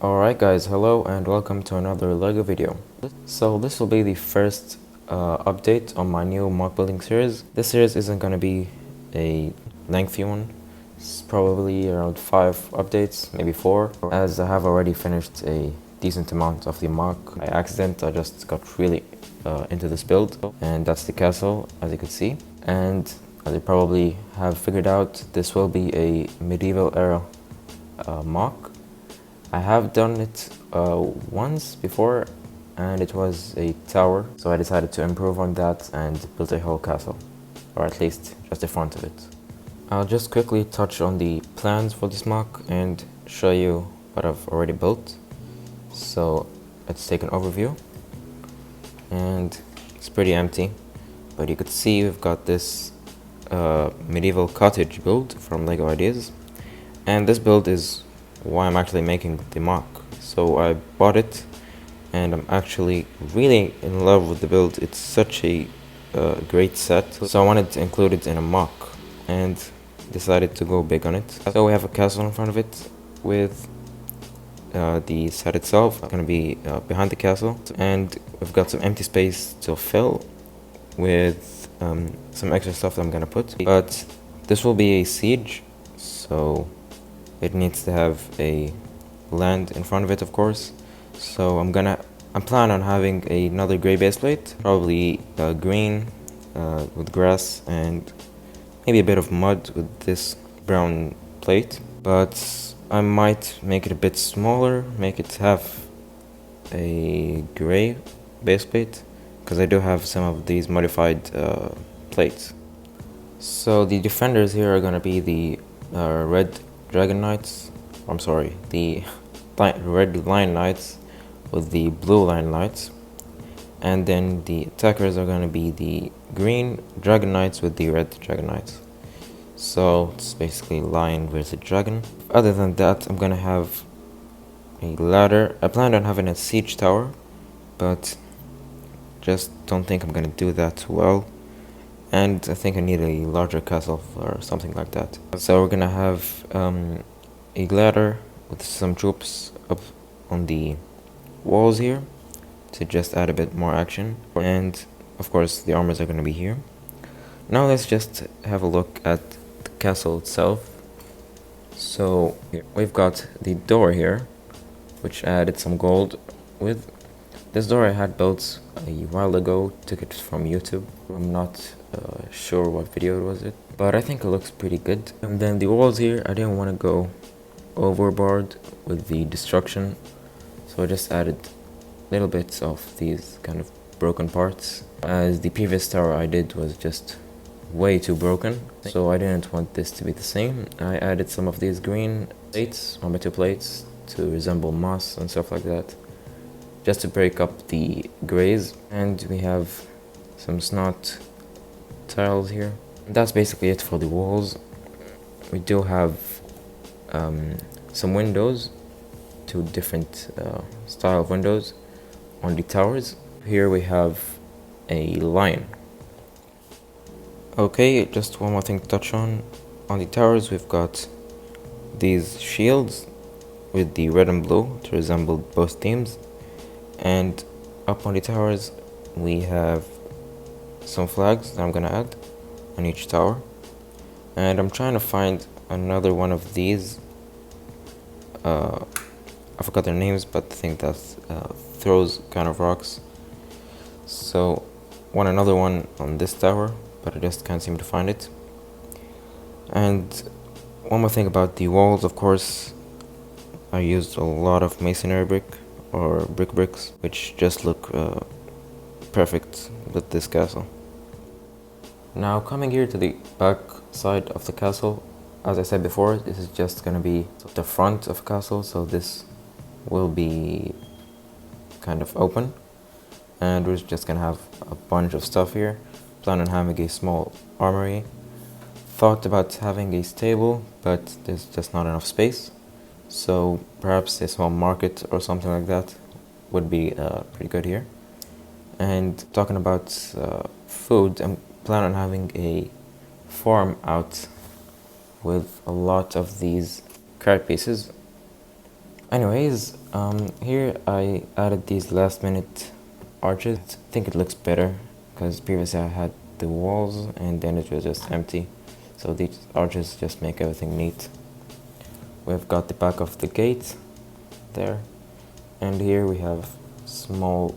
Alright guys, hello and welcome to another LEGO video. So this will be the first update on my new mock building series. This series isn't going to be a lengthy one. It's probably around 5 updates, maybe 4, as I have already finished a decent amount of the mock. By accident, I just got really into this build, and that's the castle, as you can see. And as you probably have figured out, this will be a medieval era mock. I have done it once before, and it was a tower, so I decided to improve on that and build a whole castle, or at least just the front of it. I'll just quickly touch on the plans for this mock and show you what I've already built. So let's take an overview, and it's pretty empty, but you could see we've got this medieval cottage build from LEGO Ideas, and this build is why I'm actually making the mock. So I bought it and I'm actually really in love with the build. It's such a great set, so I wanted to include it in a mock and decided to go big on it. So we have a castle in front of it with the set itself going to be behind the castle, and we've got some empty space to fill with some extra stuff that I'm going to put. But this will be a siege, so it needs to have a land in front of it, of course. So I'm planning on having another gray base plate, probably green with grass, and maybe a bit of mud with this brown plate. But I might make it a bit smaller, make it have a gray base plate, because I do have some of these modified plates. So the defenders here are going to be the red Dragon Knights, I'm sorry, the red Lion Knights with the blue Lion Knights, and then the attackers are going to be the green Dragon Knights with the red Dragon Knights. So it's basically lion versus dragon. Other than that, I'm going to have a ladder. I planned on having a siege tower, but just don't think I'm going to do that well. And I think I need a larger castle or something like that. So we're gonna have a ladder with some troops up on the walls here to just add a bit more action. And of course the armors are gonna be here. Now let's just have a look at the castle itself. So we've got the door here, which I added some gold with. This door I had built a while ago, took it from YouTube. I'm not sure what video it was, but I think it looks pretty good. And then the walls here, I didn't want to go overboard with the destruction, so I just added little bits of these kind of broken parts, as the previous tower I did was just way too broken, so I didn't want this to be the same. I added some of these green plates, 1x2 plates, to resemble moss and stuff like that, just to break up the grays. And we have some snot tiles here. And that's basically it for the walls. We do have some windows, 2 different style of windows on the towers. Here we have a lion. Okay, just one more thing to touch on. On the towers we've got these shields with the red and blue to resemble both themes. And up on the towers we have some flags that I'm gonna add on each tower, and I'm trying to find another one of these. I forgot their names, but I think that's throws kind of rocks. So want another one on this tower, but I just can't seem to find it. And one more thing about the walls, of course, I used a lot of masonry brick or bricks, which just look perfect with this castle. Now coming here to the back side of the castle, as I said before, this is just gonna be the front of the castle, so this will be kind of open, and we're just gonna have a bunch of stuff here. Plan on having a small armory. Thought about having a stable, but there's just not enough space, so perhaps a small market or something like that would be pretty good here. And talking about food, I'm planning on having a farm out with a lot of these carrot pieces. Anyways, here I added these last minute arches. I think it looks better because previously I had the walls and then it was just empty. So these arches just make everything neat. We've got the back of the gate there, and here we have small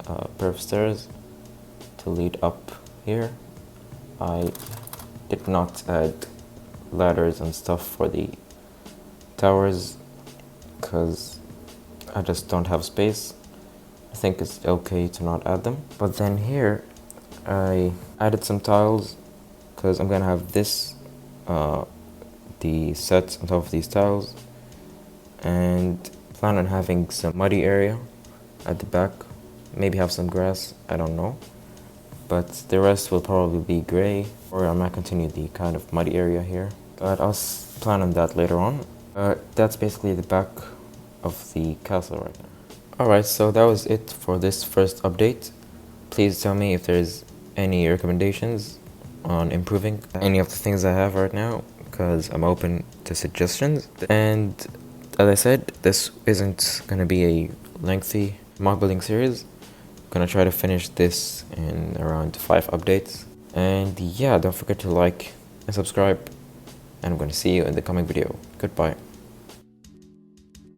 perf stairs to lead up here. I did not add ladders and stuff for the towers because I just don't have space. I think it's okay to not add them. But then here I added some tiles because I'm gonna have this the sets on top of these tiles, and plan on having some muddy area at the back, maybe have some grass, I don't know, but the rest will probably be gray, or I might continue the kind of muddy area here, but I'll plan on that later on. That's basically the back of the castle right now. Alright, so that was it for this first update. Please tell me if there's any recommendations on improving any of the things I have right now, because I'm open to suggestions. And as I said, this isn't gonna be a lengthy mock building series. I'm gonna try to finish this in around 5 updates. And yeah, don't forget to like and subscribe, and I'm gonna see you in the coming video. Goodbye.